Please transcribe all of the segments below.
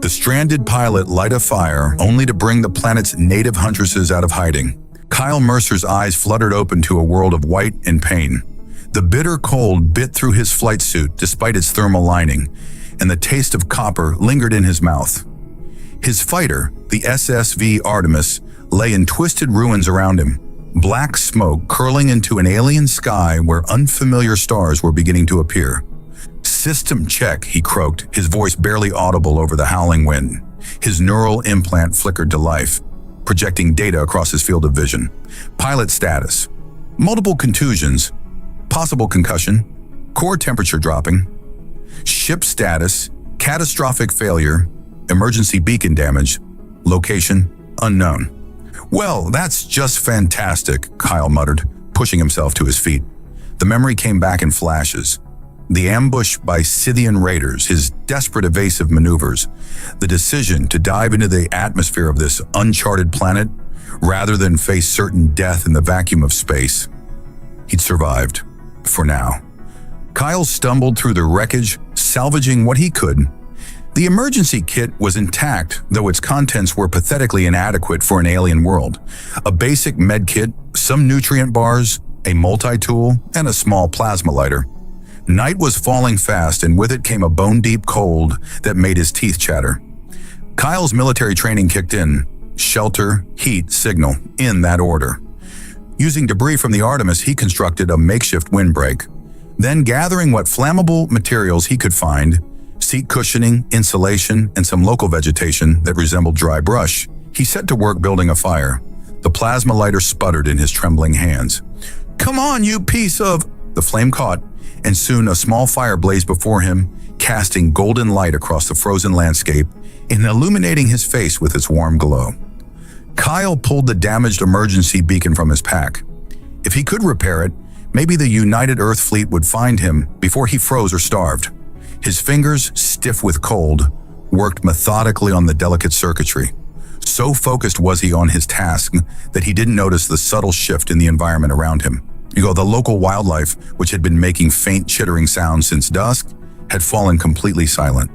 The stranded pilot light a fire only to bring the planet's native huntresses out of hiding. Kyle Mercer's eyes fluttered open to a world of white and pain. The bitter cold bit through his flight suit despite its thermal lining, and the taste of copper lingered in his mouth. His fighter, the SSV Artemis, lay in twisted ruins around him, black smoke curling into an alien sky where unfamiliar stars were beginning to appear. "System check," he croaked, his voice barely audible over the howling wind. His neural implant flickered to life, projecting data across his field of vision. Pilot status: multiple contusions, possible concussion, core temperature dropping. Ship status: catastrophic failure, emergency beacon damage, location unknown. "Well, that's just fantastic," Kyle muttered, pushing himself to his feet. The memory came back in flashes. The ambush by Scythian raiders, his desperate evasive maneuvers, the decision to dive into the atmosphere of this uncharted planet rather than face certain death in the vacuum of space. He'd survived, for now. Kyle stumbled through the wreckage, salvaging what he could. The emergency kit was intact, though its contents were pathetically inadequate for an alien world. A basic med kit, some nutrient bars, a multi-tool, and a small plasma lighter. Night was falling fast, and with it came a bone-deep cold that made his teeth chatter. Kyle's military training kicked in. Shelter, heat, signal, in that order. Using debris from the Artemis, he constructed a makeshift windbreak. Then, gathering what flammable materials he could find, seat cushioning, insulation, and some local vegetation that resembled dry brush, he set to work building a fire. The plasma lighter sputtered in his trembling hands. "Come on, you piece of—" The flame caught, and soon a small fire blazed before him, casting golden light across the frozen landscape and illuminating his face with its warm glow. Kyle pulled the damaged emergency beacon from his pack. If he could repair it, maybe the United Earth Fleet would find him before he froze or starved. His fingers, stiff with cold, worked methodically on the delicate circuitry. So focused was he on his task that he didn't notice the subtle shift in the environment around him. The local wildlife, which had been making faint chittering sounds since dusk, had fallen completely silent.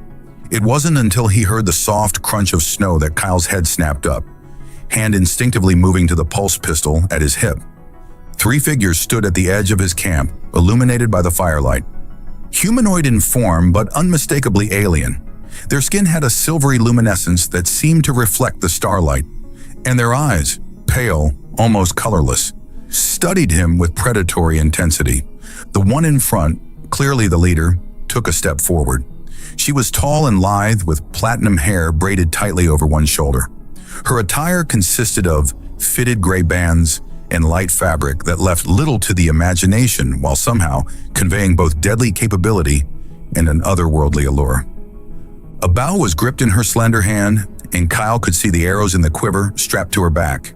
It wasn't until he heard the soft crunch of snow that Kyle's head snapped up, hand instinctively moving to the pulse pistol at his hip. 3 figures stood at the edge of his camp, illuminated by the firelight. Humanoid in form, but unmistakably alien. Their skin had a silvery luminescence that seemed to reflect the starlight, and their eyes, pale, almost colorless, studied him with predatory intensity. The one in front, clearly the leader, took a step forward. She was tall and lithe, with platinum hair braided tightly over one shoulder. Her attire consisted of fitted gray bands and light fabric that left little to the imagination while somehow conveying both deadly capability and an otherworldly allure. A bow was gripped in her slender hand, and Kyle could see the arrows in the quiver strapped to her back.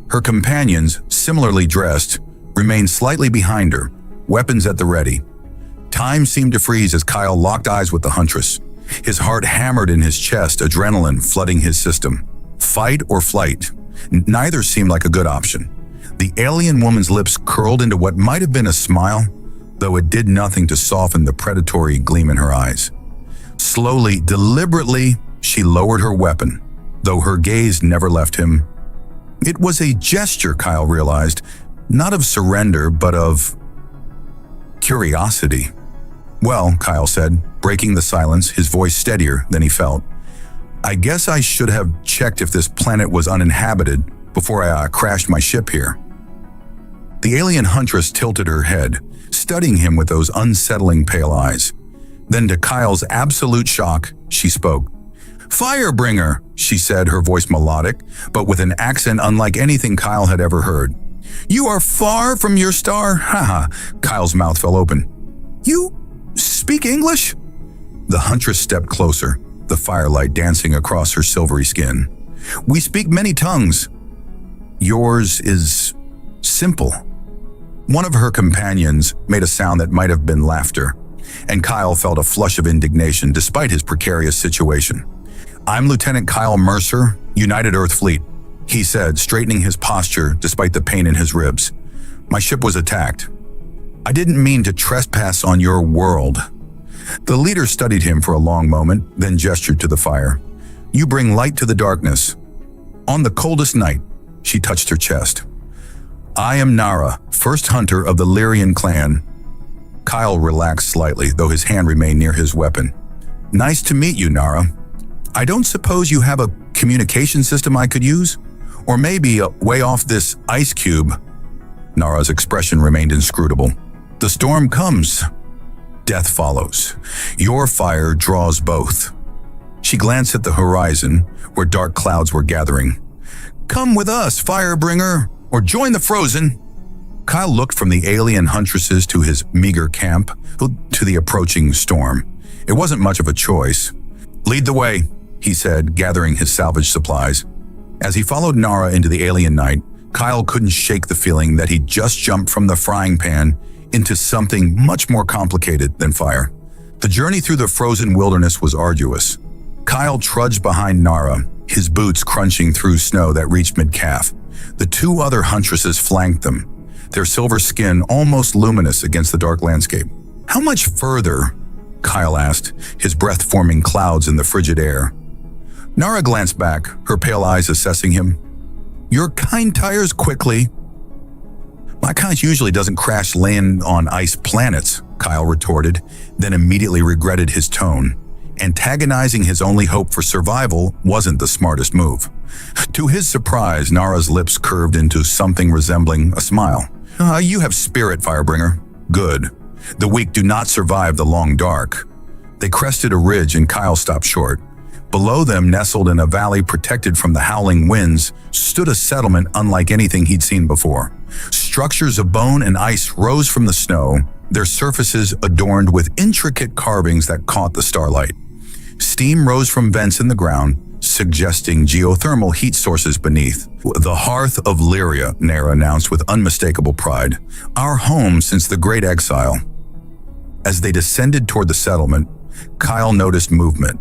Her companions, similarly dressed, remained slightly behind her, weapons at the ready. Time seemed to freeze as Kyle locked eyes with the Huntress. His heart hammered in his chest, adrenaline flooding his system. Fight or flight? Neither seemed like a good option. The alien woman's lips curled into what might have been a smile, though it did nothing to soften the predatory gleam in her eyes. Slowly, deliberately, she lowered her weapon, though her gaze never left him. It was a gesture, Kyle realized, not of surrender, but of curiosity. "Well," Kyle said, breaking the silence, his voice steadier than he felt, "I guess I should have checked if this planet was uninhabited before I crashed my ship here." The alien huntress tilted her head, studying him with those unsettling pale eyes. Then, to Kyle's absolute shock, she spoke. "Firebringer," she said, her voice melodic, but with an accent unlike anything Kyle had ever heard. "You are far from your star?" Haha, Kyle's mouth fell open. "You speak English?" The huntress stepped closer, the firelight dancing across her silvery skin. "We speak many tongues. Yours is simple." One of her companions made a sound that might have been laughter, and Kyle felt a flush of indignation despite his precarious situation. "I'm Lieutenant Kyle Mercer, United Earth Fleet," he said, straightening his posture despite the pain in his ribs. "My ship was attacked. I didn't mean to trespass on your world." The leader studied him for a long moment, then gestured to the fire. You bring light to the darkness. On the coldest night, she touched her chest. I am Nara, first hunter of the Lyrian clan. Kyle relaxed slightly, though his hand remained near his weapon. Nice to meet you, Nara. I don't suppose you have a communication system I could use? Or maybe way off this ice cube? Nara's expression remained inscrutable. The storm comes. Death follows. Your fire draws both. She glanced at the horizon, where dark clouds were gathering. Come with us, Firebringer, or join the Frozen. Kyle looked from the alien Huntresses to his meager camp, to the approaching storm. It wasn't much of a choice. Lead the way, he said, gathering his salvage supplies. As he followed Nara into the alien night, Kyle couldn't shake the feeling that he'd just jumped from the frying pan into something much more complicated than fire. The journey through the frozen wilderness was arduous. Kyle trudged behind Nara, his boots crunching through snow that reached mid-calf. The two other Huntresses flanked them, their silver skin almost luminous against the dark landscape. How much further? Kyle asked, his breath forming clouds in the frigid air. Nara glanced back, her pale eyes assessing him. Your kind tires quickly. My kind usually doesn't crash land on ice planets, Kyle retorted, then immediately regretted his tone. Antagonizing his only hope for survival wasn't the smartest move. To his surprise, Nara's lips curved into something resembling a smile. You have spirit, Firebringer. Good. The weak do not survive the long dark. They crested a ridge and Kyle stopped short. Below them, nestled in a valley protected from the howling winds, stood a settlement unlike anything he'd seen before. Structures of bone and ice rose from the snow, their surfaces adorned with intricate carvings that caught the starlight. Steam rose from vents in the ground, suggesting geothermal heat sources beneath. The hearth of Lyria, Nara announced with unmistakable pride. Our home since the Great Exile. As they descended toward the settlement, Kyle noticed movement.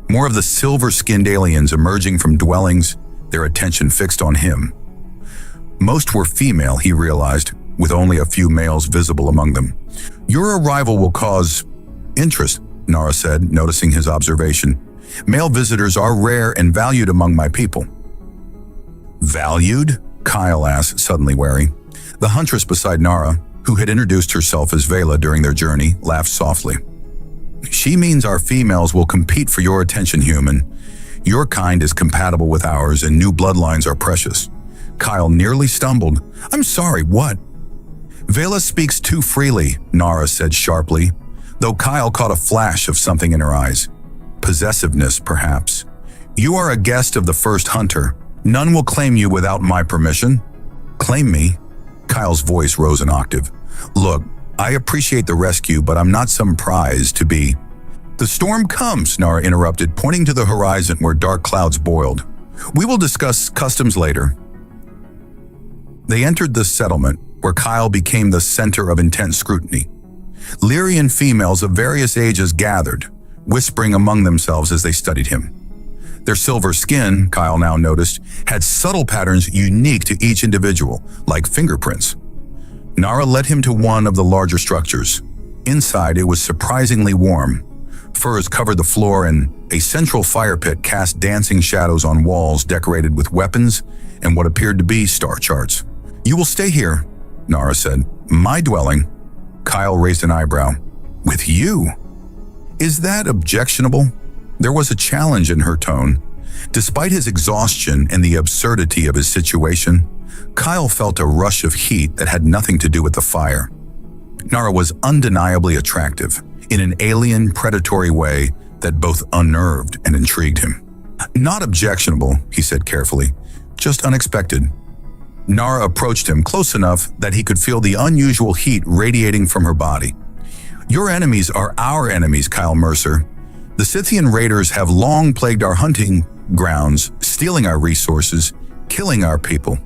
More of the silver-skinned aliens emerging from dwellings, their attention fixed on him. Most were female, he realized, with only a few males visible among them. Your arrival will cause interest, Nara said, noticing his observation. Male visitors are rare and valued among my people. Valued? Kyle asked, suddenly wary. The huntress beside Nara, who had introduced herself as Vela during their journey, laughed softly. She means our females will compete for your attention, human. Your kind is compatible with ours and new bloodlines are precious. Kyle nearly stumbled. I'm sorry, what? Vela speaks too freely, Nara said sharply, though Kyle caught a flash of something in her eyes. Possessiveness, perhaps. You are a guest of the first hunter. None will claim you without my permission. Claim me? Kyle's voice rose an octave. Look, I appreciate the rescue, but I'm not some prize to be. The storm comes, Nara interrupted, pointing to the horizon where dark clouds boiled. We will discuss customs later. They entered the settlement, where Kyle became the center of intense scrutiny. Lyrian females of various ages gathered, whispering among themselves as they studied him. Their silver skin, Kyle now noticed, had subtle patterns unique to each individual, like fingerprints. Nara led him to one of the larger structures. Inside, it was surprisingly warm. Furs covered the floor and a central fire pit cast dancing shadows on walls decorated with weapons and what appeared to be star charts. You will stay here, Nara said. My dwelling. Kyle raised an eyebrow. With you? Is that objectionable? There was a challenge in her tone. Despite his exhaustion and the absurdity of his situation, Kyle felt a rush of heat that had nothing to do with the fire. Nara was undeniably attractive, in an alien, predatory way that both unnerved and intrigued him. Not objectionable, he said carefully, just unexpected. Nara approached him close enough that he could feel the unusual heat radiating from her body. Your enemies are our enemies, Kyle Mercer. The Scythian raiders have long plagued our hunting grounds, stealing our resources, killing our people.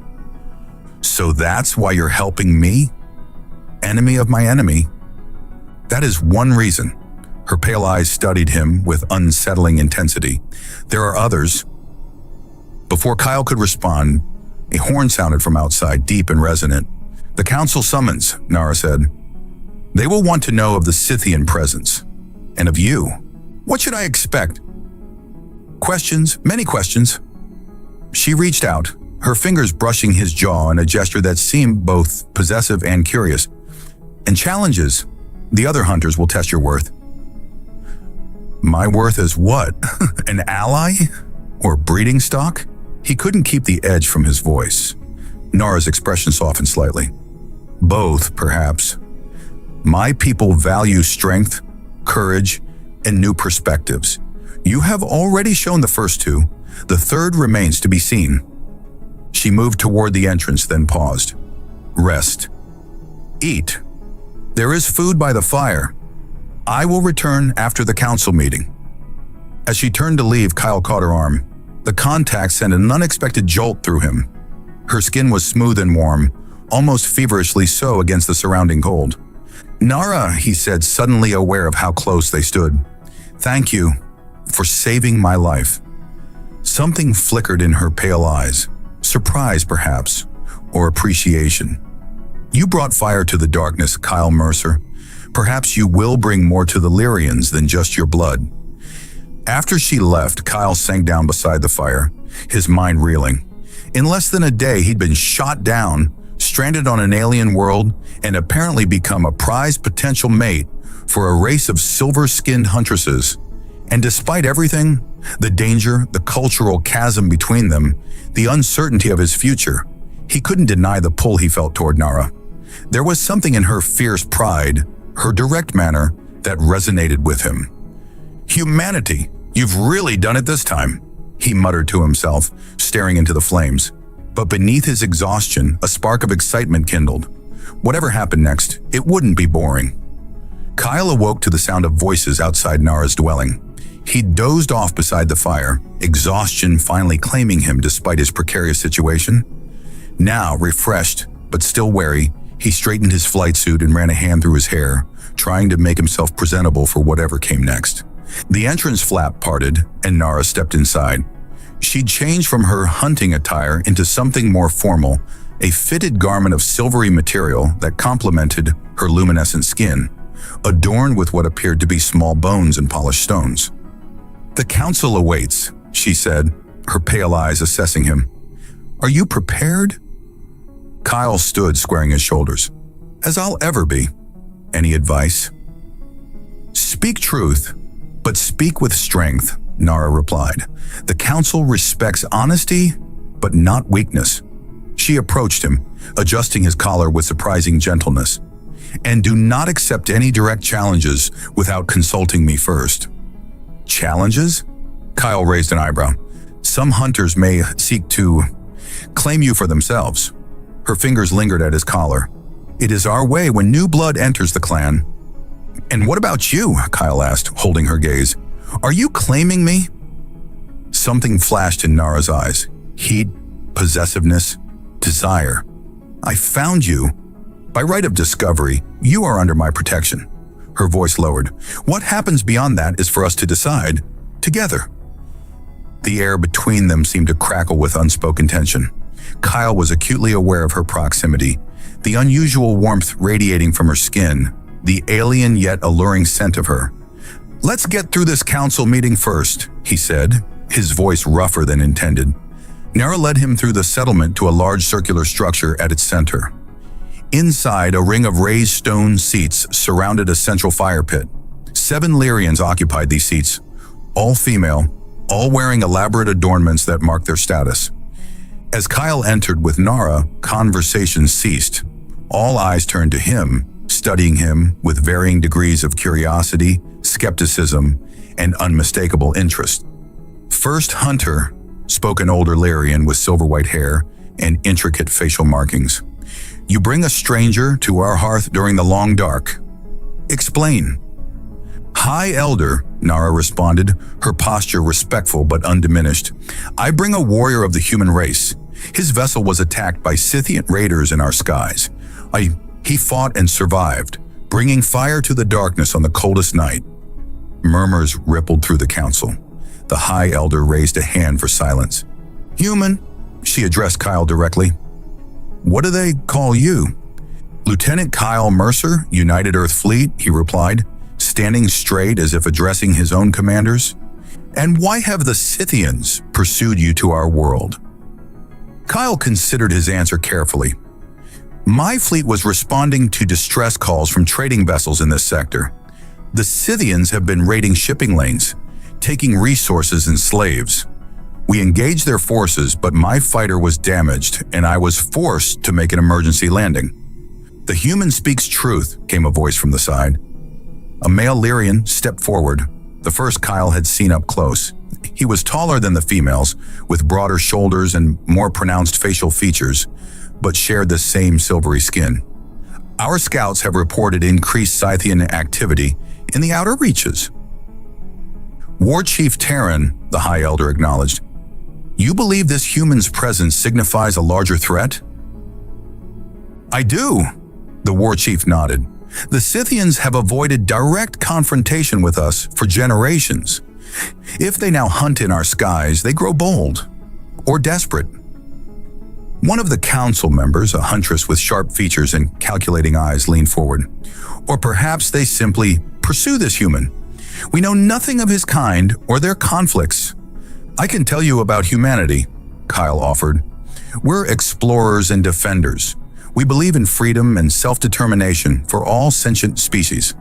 So that's why you're helping me? Enemy of my enemy? That is one reason. Her pale eyes studied him with unsettling intensity. There are others. Before Kyle could respond, a horn sounded from outside, deep and resonant. The council summons, Nara said. They will want to know of the Scythian presence. and of you. What should I expect? Questions, many questions. She reached out, her fingers brushing his jaw in a gesture that seemed both possessive and curious. And challenges. The other hunters will test your worth. My worth as what? An ally? Or breeding stock? He couldn't keep the edge from his voice. Nara's expression softened slightly. Both, perhaps. My people value strength, courage, and new perspectives. You have already shown the first two. The third remains to be seen. She moved toward the entrance, then paused. Rest. Eat. There is food by the fire. I will return after the council meeting. As she turned to leave, Kyle caught her arm. The contact sent an unexpected jolt through him. Her skin was smooth and warm, almost feverishly so against the surrounding cold. Nara, he said, suddenly aware of how close they stood. Thank you for saving my life. Something flickered in her pale eyes, surprise perhaps, or appreciation. You brought fire to the darkness, Kyle Mercer. Perhaps you will bring more to the Lyrians than just your blood. After she left, Kyle sank down beside the fire, his mind reeling. In less than a day, he'd been shot down, stranded on an alien world, and apparently become a prized potential mate for a race of silver-skinned huntresses. And despite everything, the danger, the cultural chasm between them, the uncertainty of his future, he couldn't deny the pull he felt toward Nara. There was something in her fierce pride, her direct manner, that resonated with him. Humanity, you've really done it this time, he muttered to himself, staring into the flames. But beneath his exhaustion, a spark of excitement kindled. Whatever happened next, it wouldn't be boring. Kyle awoke to the sound of voices outside Nara's dwelling. He dozed off beside the fire, exhaustion finally claiming him despite his precarious situation. Now, refreshed, but still wary, he straightened his flight suit and ran a hand through his hair, trying to make himself presentable for whatever came next. The entrance flap parted, and Nara stepped inside. She'd changed from her hunting attire into something more formal, a fitted garment of silvery material that complemented her luminescent skin, adorned with what appeared to be small bones and polished stones. The council awaits, she said, her pale eyes assessing him. Are you prepared? Kyle stood, squaring his shoulders. As I'll ever be. Any advice? Speak truth, but speak with strength, Nara replied. The council respects honesty, but not weakness. She approached him, adjusting his collar with surprising gentleness. And do not accept any direct challenges without consulting me first. Challenges? Kyle raised an eyebrow. Some hunters may seek to claim you for themselves. Her fingers lingered at his collar. It is our way when new blood enters the clan. And what about you? Kyle asked, holding her gaze. Are you claiming me? Something flashed in Nara's eyes. Heat, possessiveness, desire. I found you. By right of discovery, you are under my protection. Her voice lowered. What happens beyond that is for us to decide, together. The air between them seemed to crackle with unspoken tension. Kyle was acutely aware of her proximity, the unusual warmth radiating from her skin, the alien yet alluring scent of her. Let's get through this council meeting first, he said, his voice rougher than intended. Nara led him through the settlement to a large circular structure at its center. Inside, a ring of raised stone seats surrounded a central fire pit. 7 Lyrians occupied these seats, all female, all wearing elaborate adornments that marked their status. As Kyle entered with Nara, conversation ceased. All eyes turned to him, studying him with varying degrees of curiosity, skepticism, and unmistakable interest. First Hunter spoke an older Lyrian with silver-white hair and intricate facial markings. You bring a stranger to our hearth during the long dark. Explain. High Elder, Nara responded, her posture respectful but undiminished. I bring a warrior of the human race. His vessel was attacked by Scythian raiders in our skies. He fought and survived, bringing fire to the darkness on the coldest night. Murmurs rippled through the council. The High Elder raised a hand for silence. Human, she addressed Kyle directly. What do they call you? Lieutenant Kyle Mercer, United Earth Fleet, he replied, standing straight as if addressing his own commanders? And why have the Scythians pursued you to our world? Kyle considered his answer carefully. My fleet was responding to distress calls from trading vessels in this sector. The Scythians have been raiding shipping lanes, taking resources and slaves. We engaged their forces, but my fighter was damaged and I was forced to make an emergency landing. The human speaks truth, came a voice from the side. A male Lyrian stepped forward, the first Kyle had seen up close. He was taller than the females, with broader shoulders and more pronounced facial features, but shared the same silvery skin. Our scouts have reported increased Scythian activity in the outer reaches. War Chief Terran, the High Elder acknowledged. You believe this human's presence signifies a larger threat? I do, the War Chief nodded. The Scythians have avoided direct confrontation with us for generations. If they now hunt in our skies, they grow bold or desperate. One of the council members, a huntress with sharp features and calculating eyes, leaned forward. Or perhaps they simply pursue this human. We know nothing of his kind or their conflicts. I can tell you about humanity, Kyle offered. We're explorers and defenders. We believe in freedom and self-determination for all sentient species.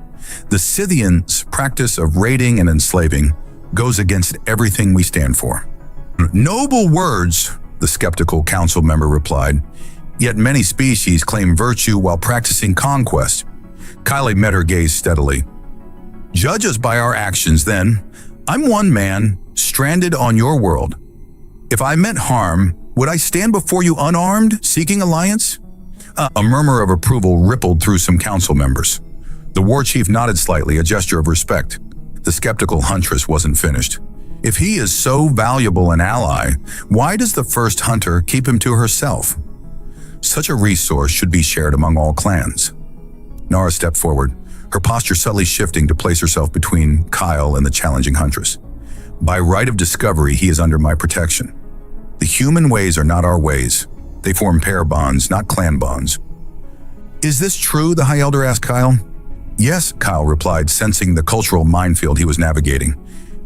The Scythians' practice of raiding and enslaving goes against everything we stand for. Noble words, the skeptical council member replied. Yet many species claim virtue while practicing conquest. Kylie met her gaze steadily. Judge us by our actions, then. I'm one man, stranded on your world. If I meant harm, would I stand before you unarmed, seeking alliance? A murmur of approval rippled through some council members. The war chief nodded slightly, a gesture of respect. The skeptical huntress wasn't finished. If he is so valuable an ally, why does the first hunter keep him to herself? Such a resource should be shared among all clans. Nara stepped forward, her posture subtly shifting to place herself between Kyle and the challenging huntress. By right of discovery, he is under my protection. The human ways are not our ways. They form pair bonds, not clan bonds. Is this true? The High Elder asked Kyle. Yes, Kyle replied, sensing the cultural minefield he was navigating.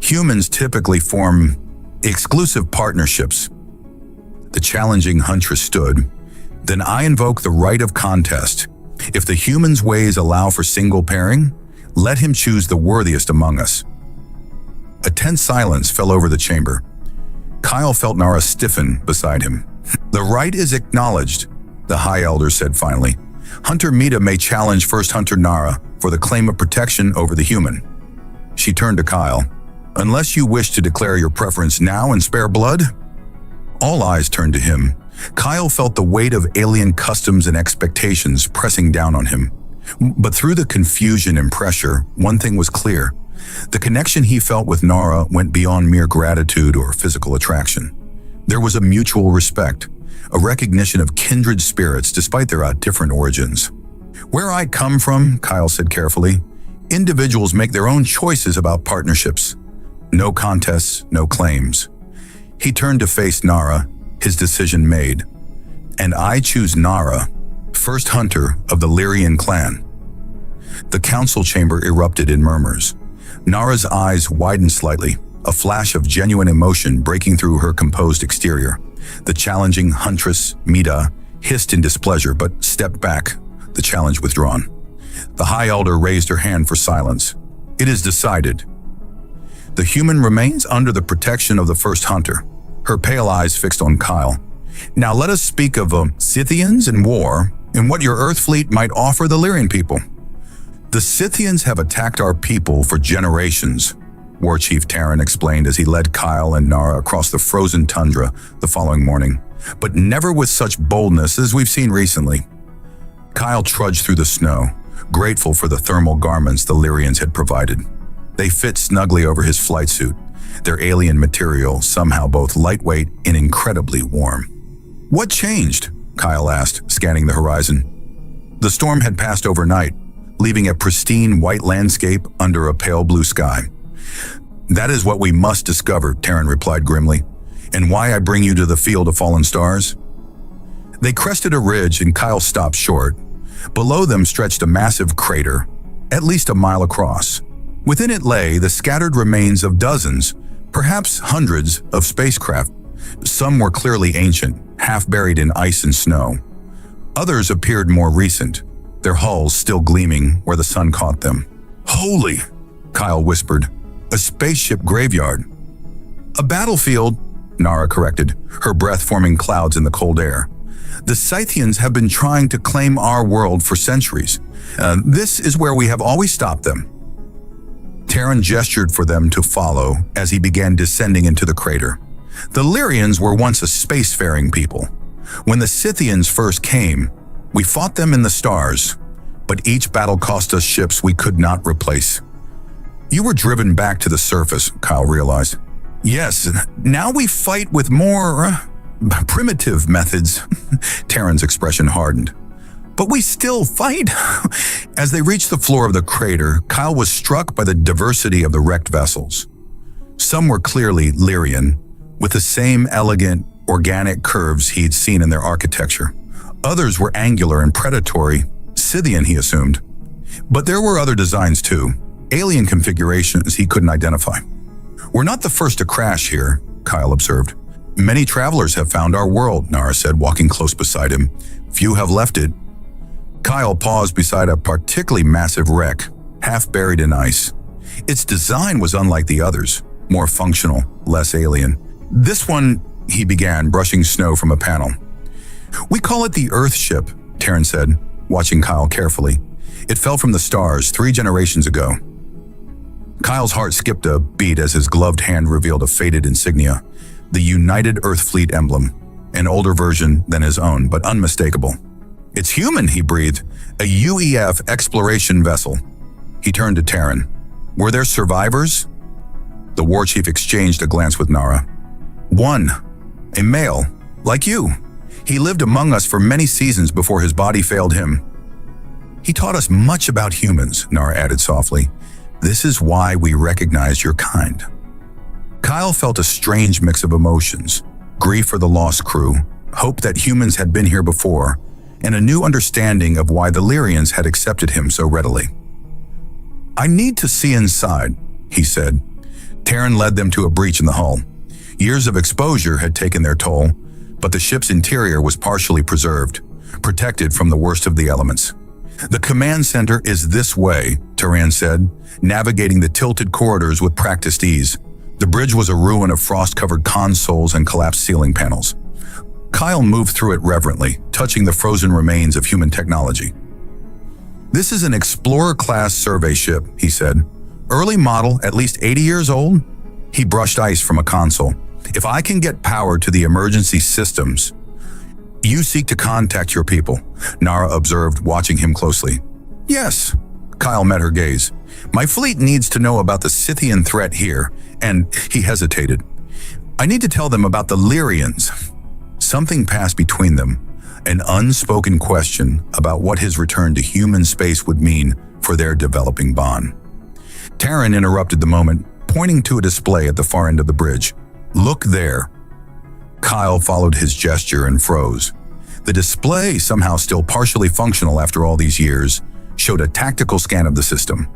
Humans typically form exclusive partnerships. The challenging huntress stood. Then I invoke the right of contest. If the human's ways allow for single pairing, let him choose the worthiest among us. A tense silence fell over the chamber. Kyle felt Nara stiffen beside him. The right is acknowledged, the High Elder said finally. Hunter Mita may challenge First Hunter Nara for the claim of protection over the human. She turned to Kyle. Unless you wish to declare your preference now and spare blood? All eyes turned to him. Kyle felt the weight of alien customs and expectations pressing down on him. But through the confusion and pressure, one thing was clear. The connection he felt with Nara went beyond mere gratitude or physical attraction. There was a mutual respect, a recognition of kindred spirits despite their different origins. Where I come from, Kyle said carefully, individuals make their own choices about partnerships. No contests, no claims. He turned to face Nara, his decision made. And I choose Nara, first hunter of the Lyrian clan. The council chamber erupted in murmurs. Nara's eyes widened slightly, a flash of genuine emotion breaking through her composed exterior. The challenging huntress, Mita, hissed in displeasure but stepped back, the challenge withdrawn. The High Elder raised her hand for silence. It is decided. The human remains under the protection of the first hunter, her pale eyes fixed on Kyle. Now let us speak of Scythians and war and what your Earth fleet might offer the Lyrian people. The Scythians have attacked our people for generations, War Chief Terran explained as he led Kyle and Nara across the frozen tundra the following morning, but never with such boldness as we've seen recently. Kyle trudged through the snow, grateful for the thermal garments the Lyrians had provided. They fit snugly over his flight suit, their alien material somehow both lightweight and incredibly warm. What changed? Kyle asked, scanning the horizon. The storm had passed overnight, leaving a pristine white landscape under a pale blue sky. That is what we must discover, Terran replied grimly, and why I bring you to the field of fallen stars. They crested a ridge and Kyle stopped short. Below them stretched a massive crater, at least a mile across. Within it lay the scattered remains of dozens, perhaps hundreds, of spacecraft. Some were clearly ancient, half buried in ice and snow. Others appeared more recent, their hulls still gleaming where the sun caught them. "Holy," Kyle whispered. "A spaceship graveyard." "A battlefield," Nara corrected, her breath forming clouds in the cold air. "The Scythians have been trying to claim our world for centuries. This is where we have always stopped them." Terran gestured for them to follow as he began descending into the crater. The Lyrians were once a spacefaring people. When the Scythians first came, we fought them in the stars, but each battle cost us ships we could not replace. "You were driven back to the surface," Kyle realized. "Yes, now we fight with more primitive methods." Terran's expression hardened. "But we still fight." As they reached the floor of the crater, Kyle was struck by the diversity of the wrecked vessels. Some were clearly Lyrian, with the same elegant, organic curves he'd seen in their architecture. Others were angular and predatory, Scythian he assumed. But there were other designs too, alien configurations he couldn't identify. "We're not the first to crash here," Kyle observed. "Many travelers have found our world," Nara said, walking close beside him. "Few have left it." Kyle paused beside a particularly massive wreck, half buried in ice. Its design was unlike the others, more functional, less alien. "This one," he began, brushing snow from a panel. "We call it the Earth ship," Terran said, watching Kyle carefully. "It fell from the stars 3 generations ago." Kyle's heart skipped a beat as his gloved hand revealed a faded insignia, the United Earth Fleet emblem, an older version than his own, but unmistakable. "It's human," he breathed, "a UEF exploration vessel." He turned to Terran. "Were there survivors?" The war chief exchanged a glance with Nara. "One, a male, like you. He lived among us for many seasons before his body failed him." "He taught us much about humans," Nara added softly. "This is why we recognize your kind." Kyle felt a strange mix of emotions, grief for the lost crew, hope that humans had been here before, and a new understanding of why the Lyrians had accepted him so readily. "I need to see inside," he said. Terran led them to a breach in the hull. Years of exposure had taken their toll, but the ship's interior was partially preserved, protected from the worst of the elements. "The command center is this way," Terran said, navigating the tilted corridors with practiced ease. The bridge was a ruin of frost-covered consoles and collapsed ceiling panels. Kyle moved through it reverently, touching the frozen remains of human technology. "This is an Explorer-class survey ship," he said. "Early model, at least 80 years old?" He brushed ice from a console. "If I can get power to the emergency systems..." "You seek to contact your people," Nara observed, watching him closely. "Yes," Kyle met her gaze. "My fleet needs to know about the Scythian threat here," and he hesitated. "I need to tell them about the Lyrians." Something passed between them, an unspoken question about what his return to human space would mean for their developing bond. Terran interrupted the moment, pointing to a display at the far end of the bridge. "Look there." Kyle followed his gesture and froze. The display, somehow still partially functional after all these years, showed a tactical scan of the system.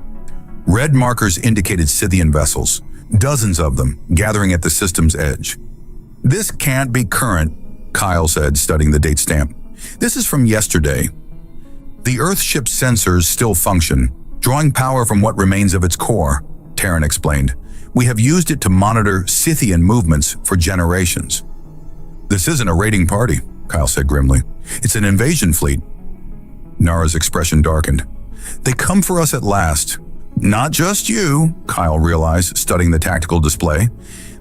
Red markers indicated Scythian vessels, dozens of them, gathering at the system's edge. "This can't be current," Kyle said, studying the date stamp. "This is from yesterday." "The Earth ship's sensors still function, drawing power from what remains of its core," Terran explained. "We have used it to monitor Scythian movements for generations." "This isn't a raiding party," Kyle said grimly. "It's an invasion fleet." Nara's expression darkened. "They come for us at last." "Not just you," Kyle realized, studying the tactical display.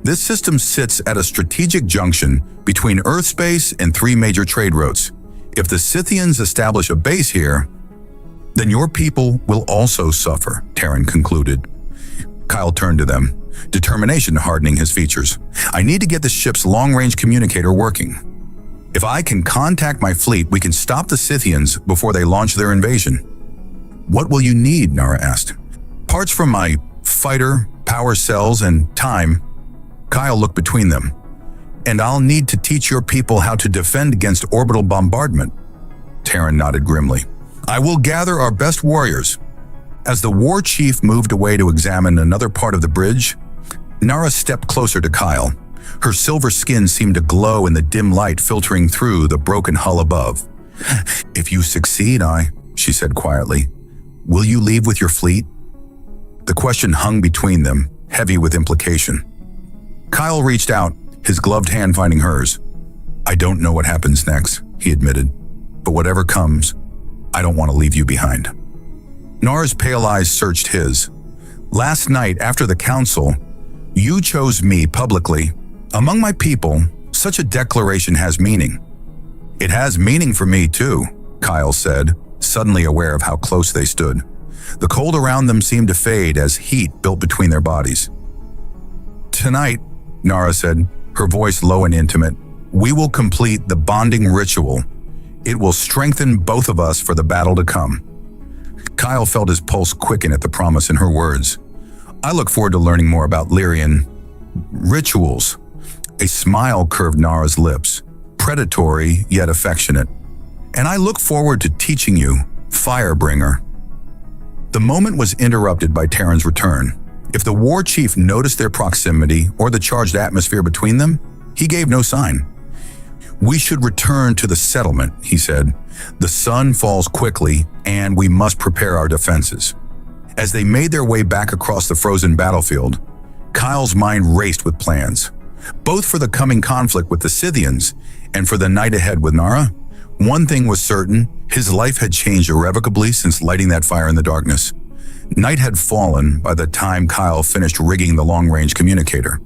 "This system sits at a strategic junction between Earth space and 3 major trade routes. If the Scythians establish a base here, then your people will also suffer," Terran concluded. Kyle turned to them, determination hardening his features. "I need to get the ship's long-range communicator working. If I can contact my fleet, we can stop the Scythians before they launch their invasion." "What will you need?" Nara asked. "Parts from my fighter, power cells, and time." Kyle looked between them. "And I'll need to teach your people how to defend against orbital bombardment." Terran nodded grimly. "I will gather our best warriors." As the war chief moved away to examine another part of the bridge, Nara stepped closer to Kyle. Her silver skin seemed to glow in the dim light filtering through the broken hull above. "If you succeed, she said quietly, "will you leave with your fleet?" The question hung between them, heavy with implication. Kyle reached out, his gloved hand finding hers. "I don't know what happens next," he admitted, "but whatever comes, I don't want to leave you behind." Nara's pale eyes searched his. "Last night, after the council, you chose me publicly. Among my people, such a declaration has meaning." "It has meaning for me too," Kyle said, suddenly aware of how close they stood. The cold around them seemed to fade as heat built between their bodies. "Tonight," Nara said, her voice low and intimate, "we will complete the bonding ritual. It will strengthen both of us for the battle to come." Kyle felt his pulse quicken at the promise in her words. "I look forward to learning more about Lyrian rituals." A smile curved Nara's lips, predatory yet affectionate. "And I look forward to teaching you, Firebringer." The moment was interrupted by Terran's return. If the war chief noticed their proximity or the charged atmosphere between them, he gave no sign. "We should return to the settlement," he said. "The sun falls quickly, and we must prepare our defenses." As they made their way back across the frozen battlefield, Kyle's mind raced with plans. Both for the coming conflict with the Scythians and for the night ahead with Nara, one thing was certain: his life had changed irrevocably since lighting that fire in the darkness. Night had fallen by the time Kyle finished rigging the long-range communicator.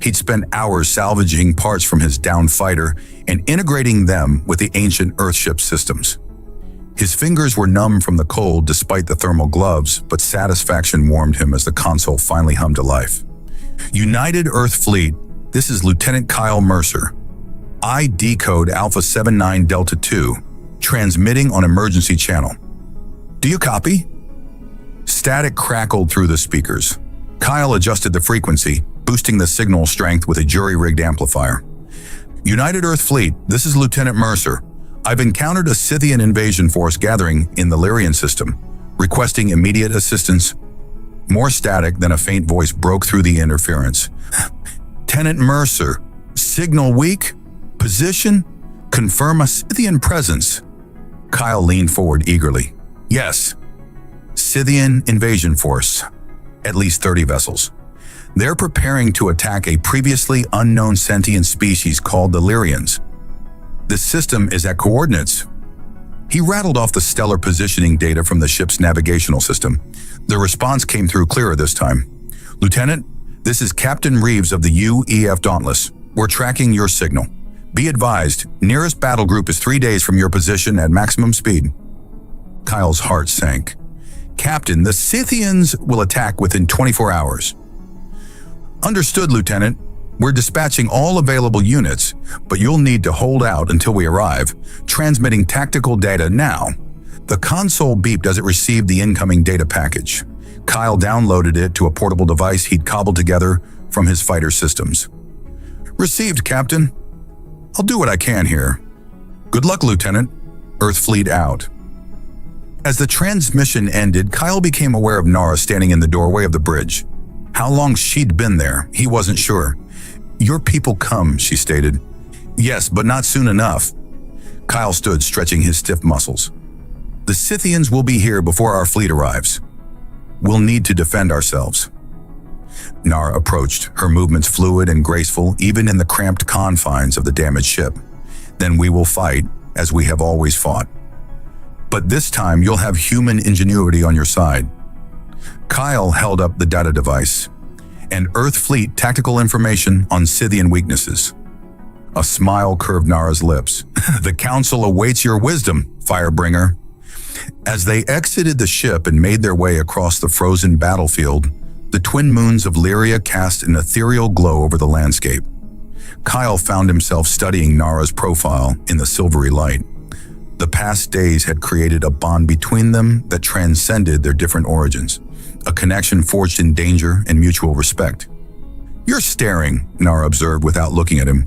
He'd spent hours salvaging parts from his downed fighter and integrating them with the ancient Earthship systems. His fingers were numb from the cold despite the thermal gloves, but satisfaction warmed him as the console finally hummed to life. "United Earth Fleet, this is Lieutenant Kyle Mercer. ID code Alpha 79 Delta 2, transmitting on emergency channel. Do you copy?" Static crackled through the speakers. Kyle adjusted the frequency, boosting the signal strength with a jury-rigged amplifier. "United Earth Fleet, this is Lieutenant Mercer. I've encountered a Scythian invasion force gathering in the Lyrian system, requesting immediate assistance." More static than a faint voice broke through the interference. "Tenant Mercer, signal weak? Position? Confirm a Scythian presence." Kyle leaned forward eagerly. "Yes. Scythian invasion force. At least 30 vessels. They're preparing to attack a previously unknown sentient species called the Lyrians. The system is at coordinates." He rattled off the stellar positioning data from the ship's navigational system. The response came through clearer this time. "Lieutenant, this is Captain Reeves of the UEF Dauntless. We're tracking your signal. Be advised, nearest battle group is 3 days from your position at maximum speed." Kyle's heart sank. "Captain, the Scythians will attack within 24 hours. "Understood, Lieutenant. We're dispatching all available units, but you'll need to hold out until we arrive. Transmitting tactical data now." The console beeped as it received the incoming data package. Kyle downloaded it to a portable device he'd cobbled together from his fighter systems. "Received, Captain. I'll do what I can here. Good luck, Lieutenant. Earth Fleet out." As the transmission ended, Kyle became aware of Nara standing in the doorway of the bridge. How long she'd been there, he wasn't sure. "Your people come," she stated. "Yes, but not soon enough." Kyle stood, stretching his stiff muscles. "The Scythians will be here before our fleet arrives. We'll need to defend ourselves." Nara approached, her movements fluid and graceful even in the cramped confines of the damaged ship. "Then we will fight, as we have always fought. But this time you'll have human ingenuity on your side." Kyle held up the data device. "And Earth Fleet tactical information on Scythian weaknesses." A smile curved Nara's lips. "The Council awaits your wisdom, Firebringer." As they exited the ship and made their way across the frozen battlefield, the twin moons of Lyria cast an ethereal glow over the landscape. Kyle found himself studying Nara's profile in the silvery light. The past days had created a bond between them that transcended their different origins, a connection forged in danger and mutual respect. "You're staring," Nara observed without looking at him.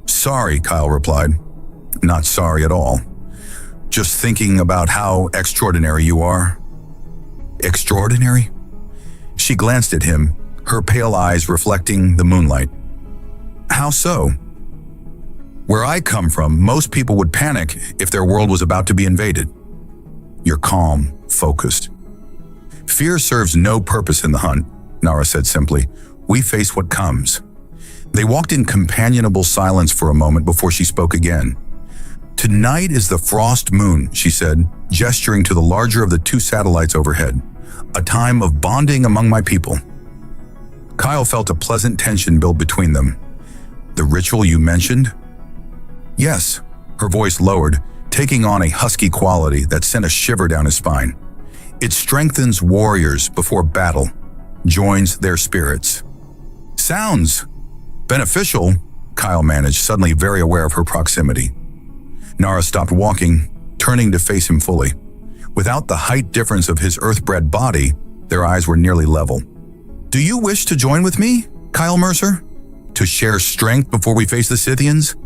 "Sorry," Kyle replied. "Not sorry at all. Just thinking about how extraordinary you are." Extraordinary? She glanced at him, her pale eyes reflecting the moonlight. How so? Where I come from, most people would panic if their world was about to be invaded. You're calm, focused. Fear serves no purpose in the hunt, Nara said simply. We face what comes. They walked in companionable silence for a moment before she spoke again. Tonight is the frost moon, she said, gesturing to the larger of the two satellites overhead. A time of bonding among my people. Kyle felt a pleasant tension build between them. The ritual you mentioned? Yes, her voice lowered, taking on a husky quality that sent a shiver down his spine. It strengthens warriors before battle, joins their spirits. Sounds beneficial, Kyle managed, suddenly very aware of her proximity. Nara stopped walking, turning to face him fully. Without the height difference of his earth-bred body, their eyes were nearly level. Do you wish to join with me, Kyle Mercer? To share strength before we face the Scythians?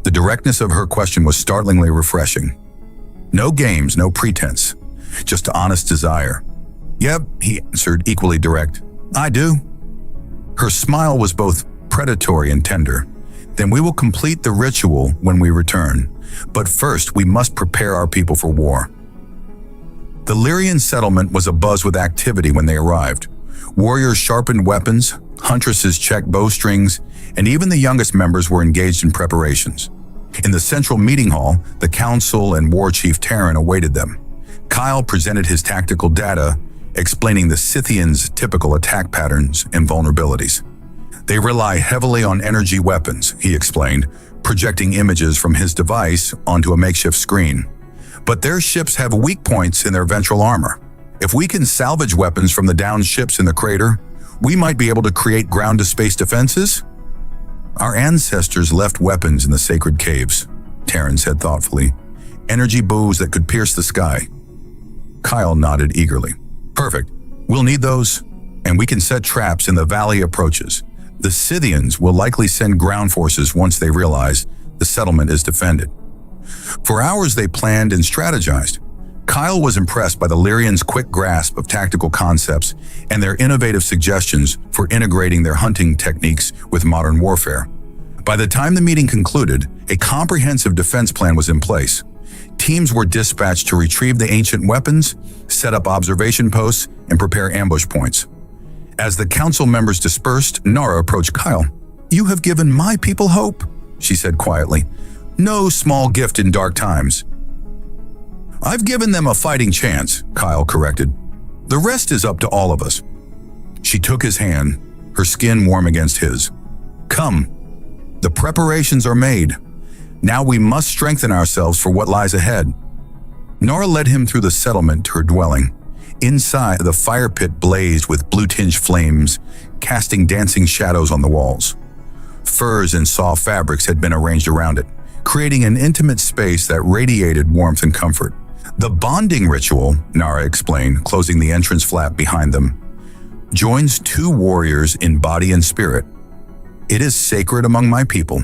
The directness of her question was startlingly refreshing. No games, no pretense, just honest desire. Yep, he answered, equally direct. I do. Her smile was both predatory and tender. Then we will complete the ritual when we return. But first, we must prepare our people for war. The Lyrian settlement was abuzz with activity when they arrived. Warriors sharpened weapons, huntresses checked bowstrings, and even the youngest members were engaged in preparations. In the central meeting hall, the council and war chief Terran awaited them. Kyle presented his tactical data, explaining the Scythians' typical attack patterns and vulnerabilities. They rely heavily on energy weapons, he explained, projecting images from his device onto a makeshift screen. But their ships have weak points in their ventral armor. If we can salvage weapons from the downed ships in the crater, we might be able to create ground-to-space defenses? Our ancestors left weapons in the sacred caves, Terran said thoughtfully. Energy bows that could pierce the sky. Kyle nodded eagerly. Perfect. We'll need those, and we can set traps in the valley approaches. The Scythians will likely send ground forces once they realize the settlement is defended. For hours they planned and strategized. Kyle was impressed by the Lyrians' quick grasp of tactical concepts and their innovative suggestions for integrating their hunting techniques with modern warfare. By the time the meeting concluded, a comprehensive defense plan was in place. Teams were dispatched to retrieve the ancient weapons, set up observation posts, and prepare ambush points. As the council members dispersed, Nara approached Kyle. You have given my people hope, she said quietly. No small gift in dark times. I've given them a fighting chance, Kyle corrected. The rest is up to all of us. She took his hand, her skin warm against his. Come. The preparations are made. Now we must strengthen ourselves for what lies ahead. Nara led him through the settlement to her dwelling. Inside, the fire pit blazed with blue-tinged flames, casting dancing shadows on the walls. Furs and soft fabrics had been arranged around it, creating an intimate space that radiated warmth and comfort. The bonding ritual, Nara explained, closing the entrance flap behind them, joins two warriors in body and spirit. It is sacred among my people.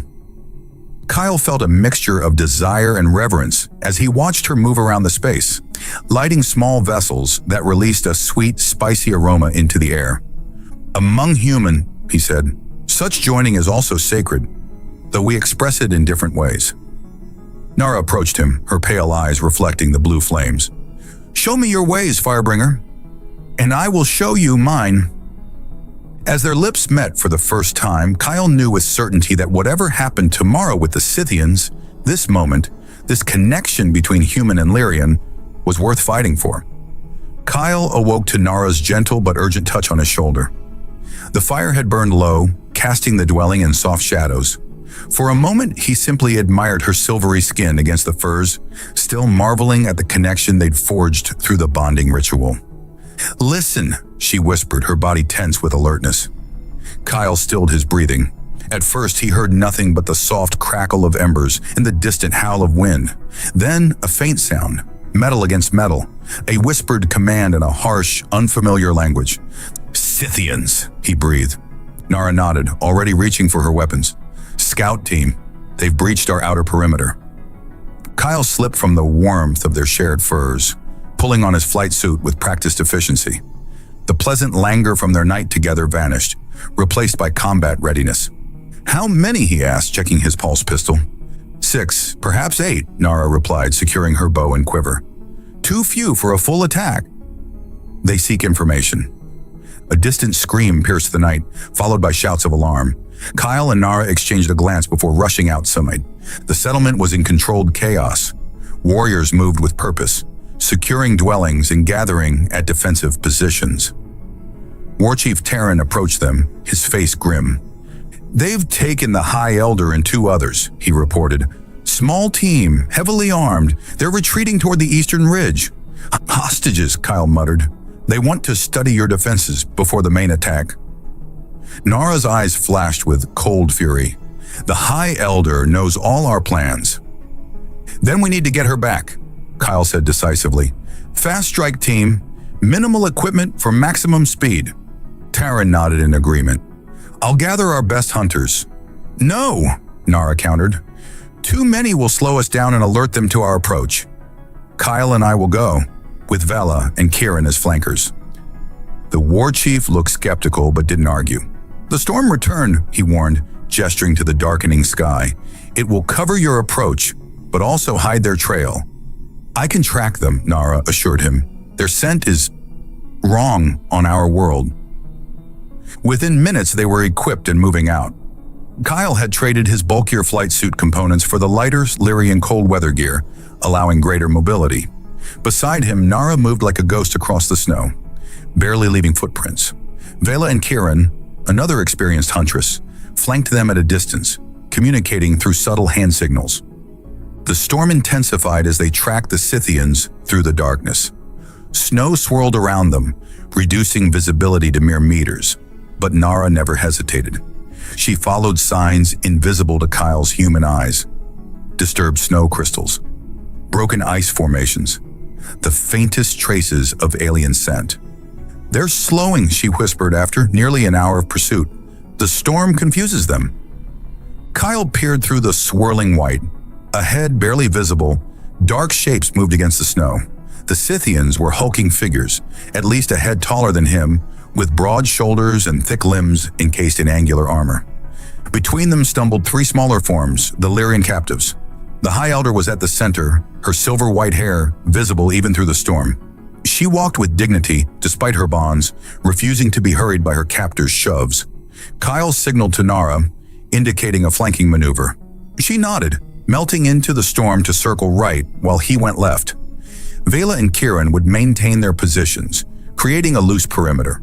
Kyle felt a mixture of desire and reverence as he watched her move around the space, lighting small vessels that released a sweet, spicy aroma into the air. Among human, he said, such joining is also sacred, though we express it in different ways. Nara approached him, her pale eyes reflecting the blue flames. Show me your ways, Firebringer, and I will show you mine. As their lips met for the first time, Kyle knew with certainty that whatever happened tomorrow with the Scythians, this moment, this connection between human and Lyrian, was worth fighting for. Kyle awoke to Nara's gentle but urgent touch on his shoulder. The fire had burned low, casting the dwelling in soft shadows. For a moment, he simply admired her silvery skin against the furs, still marveling at the connection they'd forged through the bonding ritual. Listen, she whispered, her body tense with alertness. Kyle stilled his breathing. At first, he heard nothing but the soft crackle of embers and the distant howl of wind. Then, a faint sound, metal against metal, a whispered command in a harsh, unfamiliar language. Scythians, he breathed. Nara nodded, already reaching for her weapons. Scout team, they've breached our outer perimeter. Kyle slipped from the warmth of their shared furs, pulling on his flight suit with practiced efficiency. The pleasant languor from their night together vanished, replaced by combat readiness. "How many?" he asked, checking his pulse pistol. "6, perhaps 8, Nara replied, securing her bow and quiver. "Too few for a full attack." They seek information. A distant scream pierced the night, followed by shouts of alarm. Kyle and Nara exchanged a glance before rushing outside. The settlement was in controlled chaos. Warriors moved with purpose, securing dwellings and gathering at defensive positions. Warchief Terran approached them, his face grim. "They've taken the High Elder and 2 others," he reported. "Small team, heavily armed. They're retreating toward the eastern ridge." "Hostages," Kyle muttered. "They want to study your defenses before the main attack." Nara's eyes flashed with cold fury. "The High Elder knows all our plans." "Then we need to get her back," Kyle said decisively. "Fast strike team, minimal equipment for maximum speed." Terran nodded in agreement. "I'll gather our best hunters." "No," Nara countered. "Too many will slow us down and alert them to our approach. Kyle and I will go, with Vela and Kieran as flankers." The war chief looked skeptical but didn't argue. "The storm returned," he warned, gesturing to the darkening sky. "It will cover your approach, but also hide their trail." "I can track them," Nara assured him. "Their scent is wrong on our world." Within minutes, they were equipped and moving out. Kyle had traded his bulkier flight suit components for the lighter Lyrian cold weather gear, allowing greater mobility. Beside him, Nara moved like a ghost across the snow, barely leaving footprints. Vela and Kieran, another experienced huntress, flanked them at a distance, communicating through subtle hand signals. The storm intensified as they tracked the Scythians through the darkness. Snow swirled around them, reducing visibility to mere meters, but Nara never hesitated. She followed signs invisible to Kyle's human eyes. Disturbed snow crystals, broken ice formations, the faintest traces of alien scent. "They're slowing," she whispered after nearly an hour of pursuit. "The storm confuses them." Kyle peered through the swirling white. Ahead, barely visible, dark shapes moved against the snow. The Scythians were hulking figures, at least a head taller than him, with broad shoulders and thick limbs encased in angular armor. Between them stumbled 3 smaller forms, the Lyrian captives. The High Elder was at the center, her silver-white hair visible even through the storm. She walked with dignity, despite her bonds, refusing to be hurried by her captor's shoves. Kyle signaled to Nara, indicating a flanking maneuver. She nodded, melting into the storm to circle right while he went left. Vela and Kieran would maintain their positions, creating a loose perimeter.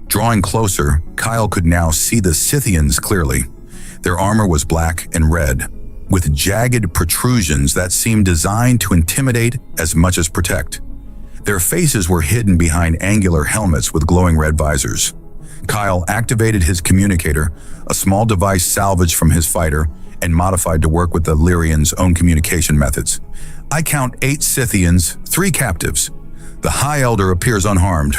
Drawing closer, Kyle could now see the Scythians clearly. Their armor was black and red, with jagged protrusions that seemed designed to intimidate as much as protect. Their faces were hidden behind angular helmets with glowing red visors. Kyle activated his communicator, a small device salvaged from his fighter and modified to work with the Lyrians' own communication methods. "I count 8 Scythians, 3 captives. The High Elder appears unharmed."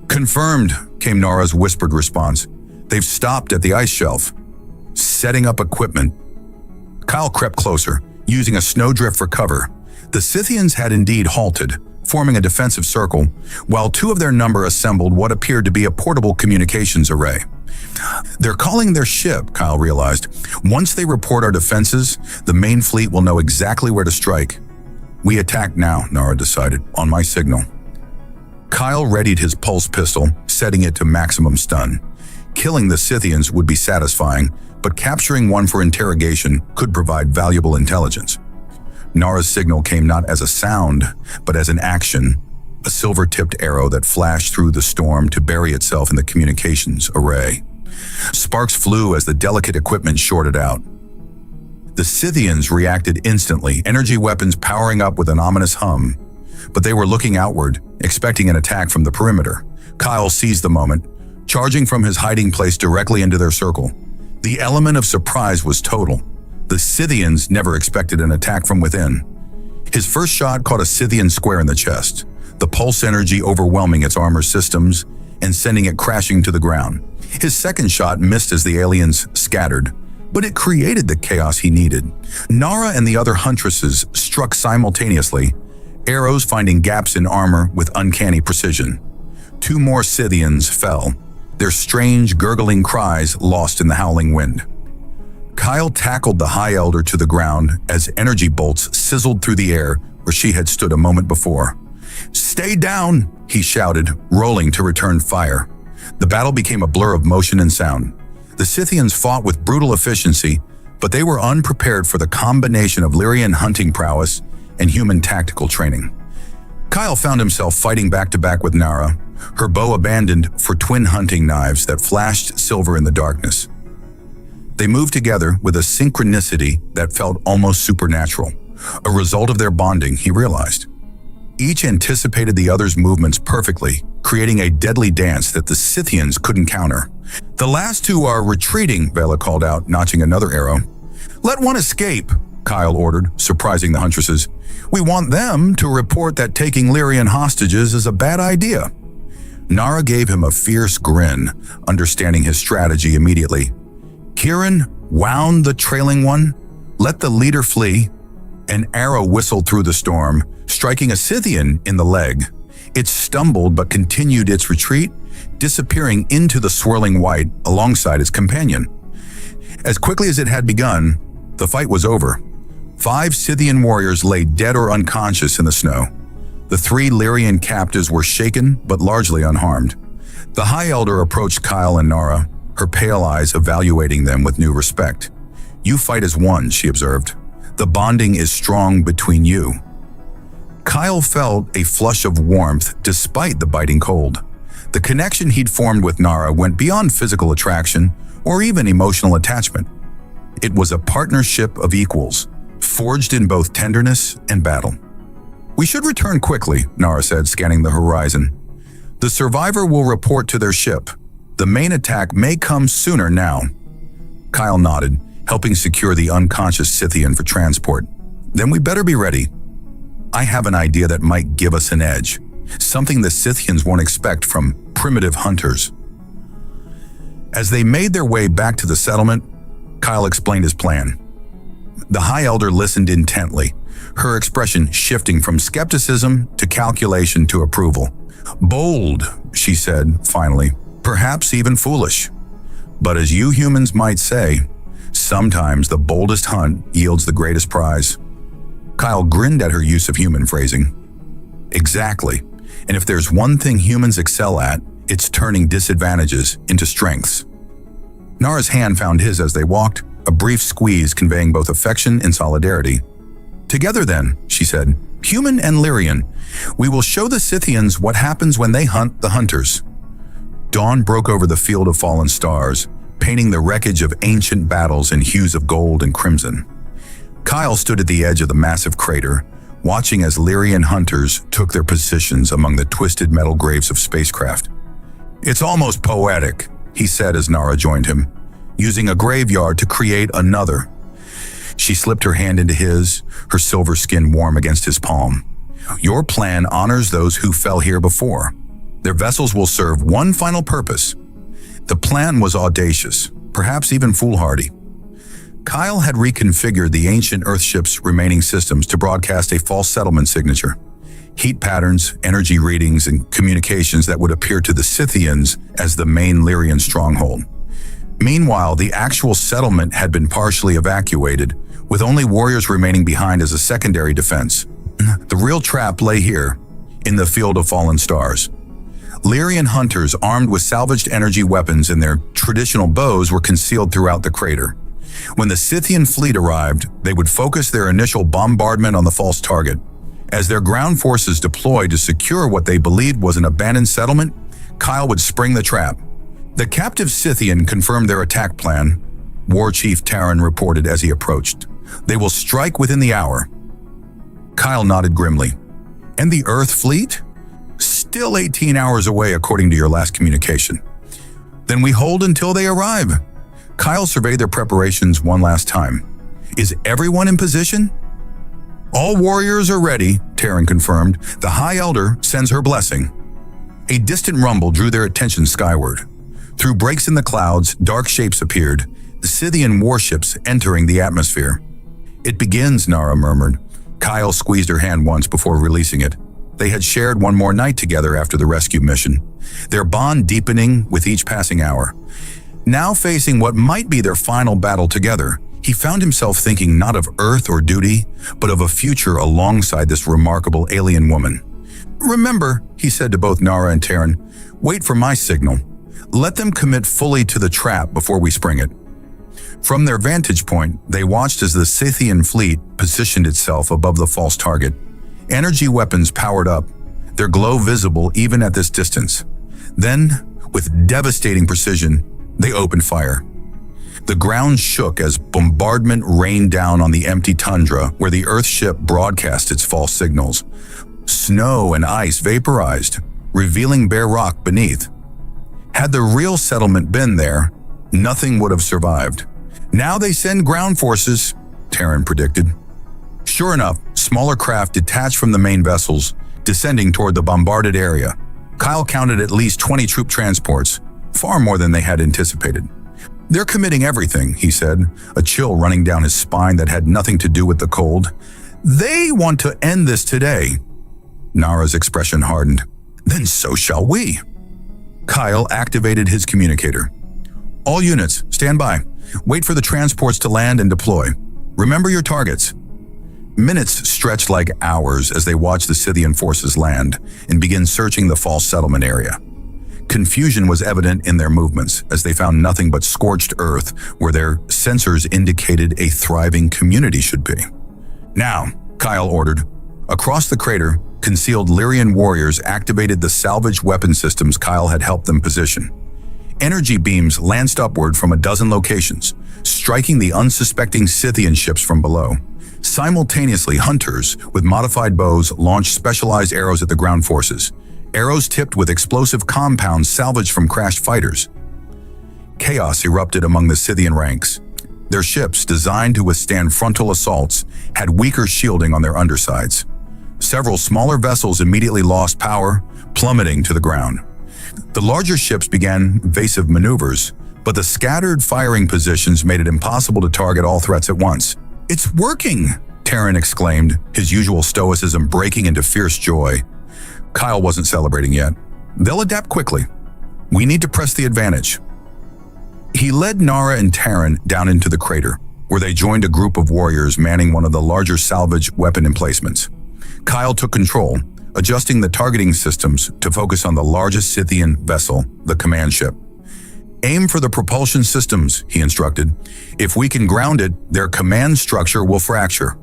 "Confirmed," came Nara's whispered response. "They've stopped at the ice shelf, setting up equipment." Kyle crept closer, using a snowdrift for cover. The Scythians had indeed halted, forming a defensive circle, while 2 of their number assembled what appeared to be a portable communications array. "They're calling their ship," Kyle realized. "Once they report our defenses, the main fleet will know exactly where to strike." "We attack now," Nara decided, "on my signal." Kyle readied his pulse pistol, setting it to maximum stun. Killing the Scythians would be satisfying, but capturing one for interrogation could provide valuable intelligence. Nara's signal came not as a sound, but as an action, a silver-tipped arrow that flashed through the storm to bury itself in the communications array. Sparks flew as the delicate equipment shorted out. The Scythians reacted instantly, energy weapons powering up with an ominous hum. But they were looking outward, expecting an attack from the perimeter. Kyle seized the moment, charging from his hiding place directly into their circle. The element of surprise was total. The Scythians never expected an attack from within. His first shot caught a Scythian square in the chest, the pulse energy overwhelming its armor systems and sending it crashing to the ground. His second shot missed as the aliens scattered, but it created the chaos he needed. Nara and the other Huntresses struck simultaneously, arrows finding gaps in armor with uncanny precision. 2 more Scythians fell, their strange, gurgling cries lost in the howling wind. Kyle tackled the High Elder to the ground as energy bolts sizzled through the air where she had stood a moment before. "Stay down," he shouted, rolling to return fire. The battle became a blur of motion and sound. The Scythians fought with brutal efficiency, but they were unprepared for the combination of Lyrian hunting prowess and human tactical training. Kyle found himself fighting back-to-back with Nara, her bow abandoned for twin hunting knives that flashed silver in the darkness. They moved together with a synchronicity that felt almost supernatural, a result of their bonding, he realized. Each anticipated the other's movements perfectly, creating a deadly dance that the Scythians couldn't counter. "The last 2 are retreating," Vela called out, notching another arrow. "Let one escape," Kyle ordered, surprising the Huntresses. "We want them to report that taking Lyrian hostages is a bad idea." Nara gave him a fierce grin, understanding his strategy immediately. Kieran wound the trailing one, let the leader flee. An arrow whistled through the storm, striking a Scythian in the leg. It stumbled but continued its retreat, disappearing into the swirling white alongside its companion. As quickly as it had begun, the fight was over. 5 Scythian warriors lay dead or unconscious in the snow. The 3 Lyrian captives were shaken but largely unharmed. The High Elder approached Kyle and Nara, her pale eyes evaluating them with new respect. "You fight as one," she observed. "The bonding is strong between you." Kyle felt a flush of warmth despite the biting cold. The connection he'd formed with Nara went beyond physical attraction or even emotional attachment. It was a partnership of equals, forged in both tenderness and battle. "We should return quickly," Nara said, scanning the horizon. "The survivor will report to their ship. The main attack may come sooner now." Kyle nodded, helping secure the unconscious Scythian for transport. "Then we better be ready. I have an idea that might give us an edge, something the Scythians won't expect from primitive hunters." As they made their way back to the settlement, Kyle explained his plan. The High Elder listened intently, her expression shifting from skepticism to calculation to approval. "Bold," she said, finally, "perhaps even foolish. But as you humans might say, sometimes the boldest hunt yields the greatest prize." Kyle grinned at her use of human phrasing. "Exactly. And if there's one thing humans excel at, it's turning disadvantages into strengths." Nara's hand found his as they walked, a brief squeeze conveying both affection and solidarity. "Together then," she said, "human and Lyrian, we will show the Scythians what happens when they hunt the hunters." Dawn broke over the field of fallen stars, painting the wreckage of ancient battles in hues of gold and crimson. Kyle stood at the edge of the massive crater, watching as Lyrian hunters took their positions among the twisted metal graves of spacecraft. "It's almost poetic," he said as Nara joined him, using a graveyard to create another. She slipped her hand into his, her silver skin warm against his palm. "Your plan honors those who fell here before. Their vessels will serve one final purpose." The plan was audacious, perhaps even foolhardy. Kyle had reconfigured the ancient Earthship's remaining systems to broadcast a false settlement signature. Heat patterns, energy readings, and communications that would appear to the Scythians as the main Lyrian stronghold. Meanwhile, the actual settlement had been partially evacuated, with only warriors remaining behind as a secondary defense. The real trap lay here, in the field of fallen stars. Lyrian hunters armed with salvaged energy weapons and their traditional bows were concealed throughout the crater. When the Scythian fleet arrived, they would focus their initial bombardment on the false target. As their ground forces deployed to secure what they believed was an abandoned settlement, Kyle would spring the trap. The captive Scythian confirmed their attack plan, War Chief Taryn reported as he approached. "They will strike within the hour." Kyle nodded grimly. "And the Earth fleet?" "Still 18 hours away according to your last communication." "Then we hold until they arrive." Kyle surveyed their preparations one last time. "Is everyone in position?" "All warriors are ready," Taryn confirmed. "The High Elder sends her blessing." A distant rumble drew their attention skyward. Through breaks in the clouds, dark shapes appeared, the Scythian warships entering the atmosphere. "It begins," Nara murmured, Kyle squeezed her hand once before releasing it. They had shared one more night together after the rescue mission, their bond deepening with each passing hour. Now facing what might be their final battle together, he found himself thinking not of Earth or duty, but of a future alongside this remarkable alien woman. "Remember," he said to both Nara and Terran, "wait for my signal. Let them commit fully to the trap before we spring it." From their vantage point, they watched as the Scythian fleet positioned itself above the false target. Energy weapons powered up, their glow visible even at this distance. Then, with devastating precision, they opened fire. The ground shook as bombardment rained down on the empty tundra where the Earth ship broadcast its false signals. Snow and ice vaporized, revealing bare rock beneath. Had the real settlement been there, nothing would have survived. "Now they send ground forces," Terran predicted. Sure enough, smaller craft detached from the main vessels, descending toward the bombarded area. Kyle counted at least 20 troop transports, far more than they had anticipated. "They're committing everything," he said, a chill running down his spine that had nothing to do with the cold. "They want to end this today." Nara's expression hardened. "Then so shall we." Kyle activated his communicator. "All units, stand by. Wait for the transports to land and deploy. Remember your targets." Minutes stretched like hours as they watched the Scythian forces land and begin searching the false settlement area. Confusion was evident in their movements as they found nothing but scorched earth where their sensors indicated a thriving community should be. "Now," Kyle ordered. Across the crater, concealed Lyrian warriors activated the salvage weapon systems Kyle had helped them position. Energy beams lanced upward from a dozen locations, striking the unsuspecting Scythian ships from below. Simultaneously, hunters with modified bows launched specialized arrows at the ground forces, arrows tipped with explosive compounds salvaged from crashed fighters. Chaos erupted among the Scythian ranks. Their ships, designed to withstand frontal assaults, had weaker shielding on their undersides. Several smaller vessels immediately lost power, plummeting to the ground. The larger ships began evasive maneuvers, but the scattered firing positions made it impossible to target all threats at once. "It's working!" Terran exclaimed, his usual stoicism breaking into fierce joy. Kyle wasn't celebrating yet. "They'll adapt quickly. We need to press the advantage." He led Nara and Terran down into the crater, where they joined a group of warriors manning one of the larger salvage weapon emplacements. Kyle took control, adjusting the targeting systems to focus on the largest Scythian vessel, the command ship. "Aim for the propulsion systems," he instructed. "If we can ground it, their command structure will fracture."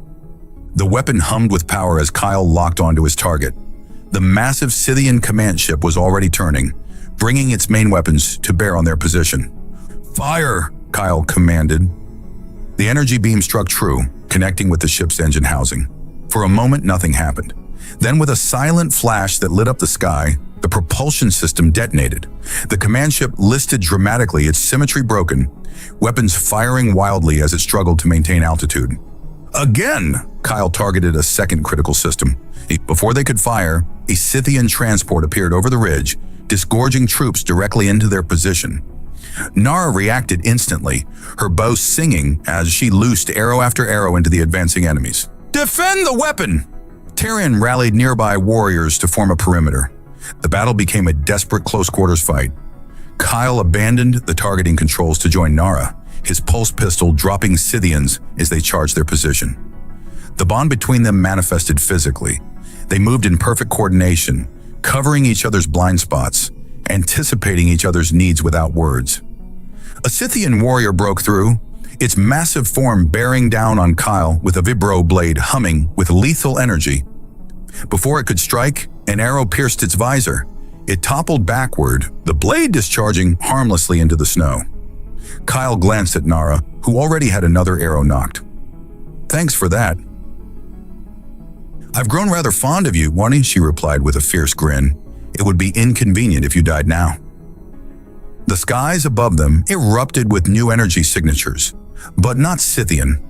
The weapon hummed with power as Kyle locked onto his target. The massive Scythian command ship was already turning, bringing its main weapons to bear on their position. "Fire!" Kyle commanded. The energy beam struck true, connecting with the ship's engine housing. For a moment, nothing happened. Then, with a silent flash that lit up the sky, the propulsion system detonated. The command ship listed dramatically, its symmetry broken, weapons firing wildly as it struggled to maintain altitude. Again, Kyle targeted a second critical system. Before they could fire, a Scythian transport appeared over the ridge, disgorging troops directly into their position. Nara reacted instantly, her bow singing as she loosed arrow after arrow into the advancing enemies. "Defend the weapon!" Terran rallied nearby warriors to form a perimeter. The battle became a desperate close-quarters fight. Kyle abandoned the targeting controls to join Nara, his pulse pistol dropping Scythians as they charged their position. The bond between them manifested physically. They moved in perfect coordination, covering each other's blind spots, anticipating each other's needs without words. A Scythian warrior broke through, its massive form bearing down on Kyle with a vibro blade humming with lethal energy. Before it could strike, an arrow pierced its visor. It toppled backward, the blade discharging harmlessly into the snow. Kyle glanced at Nara, who already had another arrow knocked. "Thanks for that." "I've grown rather fond of you, Wani," she replied with a fierce grin. "It would be inconvenient if you died now." The skies above them erupted with new energy signatures, but not Scythian.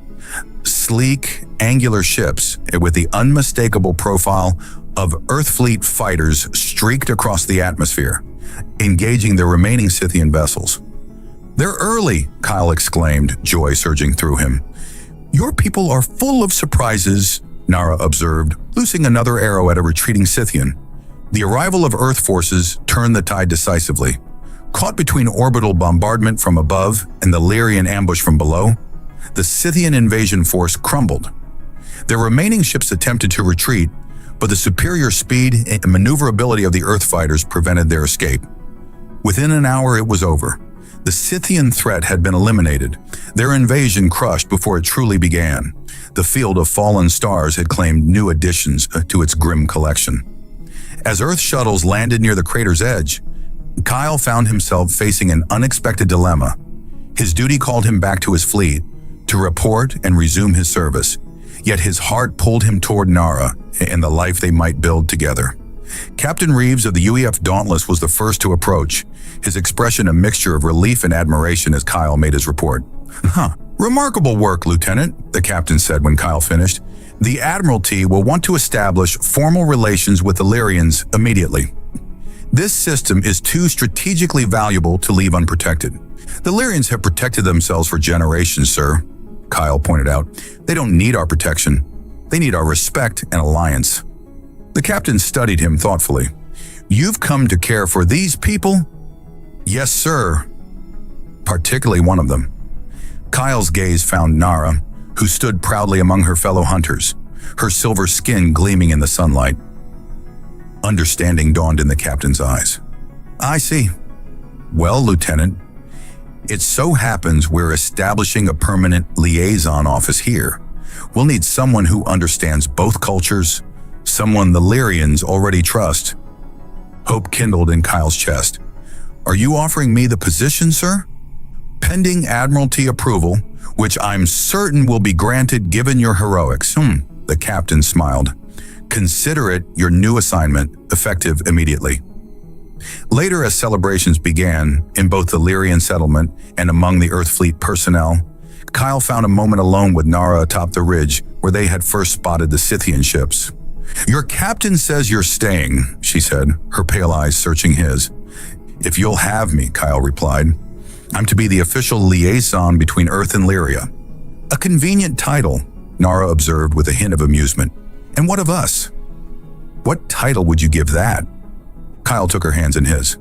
Sleek, angular ships with the unmistakable profile of Earthfleet fighters streaked across the atmosphere, engaging the remaining Scythian vessels. "They're early," Kyle exclaimed, joy surging through him. "Your people are full of surprises." Nara observed, loosing another arrow at a retreating Scythian. The arrival of Earth forces turned the tide decisively. Caught between orbital bombardment from above and the Lyrian ambush from below, the Scythian invasion force crumbled. Their remaining ships attempted to retreat, but the superior speed and maneuverability of the Earth fighters prevented their escape. Within an hour, it was over. The Scythian threat had been eliminated, their invasion crushed before it truly began. The field of fallen stars had claimed new additions to its grim collection. As Earth shuttles landed near the crater's edge, Kyle found himself facing an unexpected dilemma. His duty called him back to his fleet, to report and resume his service. Yet his heart pulled him toward Nara and the life they might build together. Captain Reeves of the UEF Dauntless was the first to approach, his expression a mixture of relief and admiration as Kyle made his report. Remarkable work, Lieutenant, the captain said when Kyle finished. The Admiralty will want to establish formal relations with the Lyrians immediately. This system is too strategically valuable to leave unprotected. The Lyrians have protected themselves for generations, sir, Kyle pointed out. They don't need our protection. They need our respect and alliance. The captain studied him thoughtfully. You've come to care for these people? Yes, sir. Particularly one of them. Kyle's gaze found Nara, who stood proudly among her fellow hunters, her silver skin gleaming in the sunlight. Understanding dawned in the captain's eyes. I see. Well, Lieutenant, it so happens we're establishing a permanent liaison office here. We'll need someone who understands both cultures, someone the Lyrians already trust. Hope kindled in Kyle's chest. Are you offering me the position, sir? Pending Admiralty approval, which I'm certain will be granted given your heroics. The captain smiled. Consider it your new assignment, effective immediately. Later, as celebrations began in both the Lyrian settlement and among the Earth Fleet personnel, Kyle found a moment alone with Nara atop the ridge where they had first spotted the Scythian ships. Your captain says you're staying, she said, her pale eyes searching his. If you'll have me, Kyle replied. I'm to be the official liaison between Earth and Lyria. A convenient title, Nara observed with a hint of amusement. And what of us? What title would you give that? Kyle took her hands in his.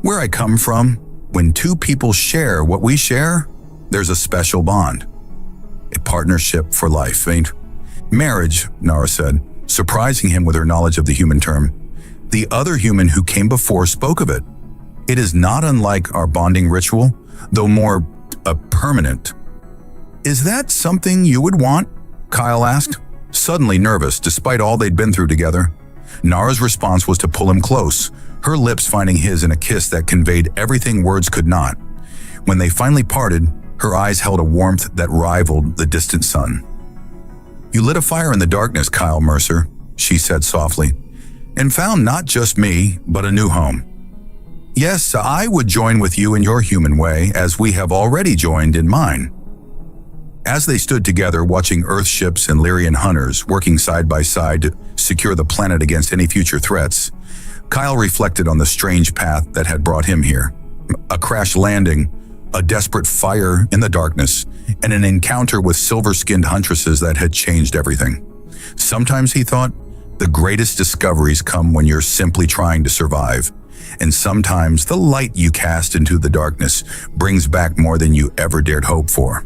Where I come from, when two people share what we share, there's a special bond. A partnership for life, ain't? Marriage, Nara said, surprising him with her knowledge of the human term. The other human who came before spoke of it. It is not unlike our bonding ritual, though more permanent. Is that something you would want? Kyle asked, suddenly nervous despite all they'd been through together. Nara's response was to pull him close, her lips finding his in a kiss that conveyed everything words could not. When they finally parted, her eyes held a warmth that rivaled the distant sun. You lit a fire in the darkness, Kyle Mercer, she said softly, and found not just me, but a new home. Yes, I would join with you in your human way, as we have already joined in mine. As they stood together watching Earth ships and Lyrian hunters working side by side to secure the planet against any future threats, Kyle reflected on the strange path that had brought him here. A crash landing, a desperate fire in the darkness, and an encounter with silver-skinned huntresses that had changed everything. Sometimes, he thought, the greatest discoveries come when you're simply trying to survive. And sometimes the light you cast into the darkness brings back more than you ever dared hope for.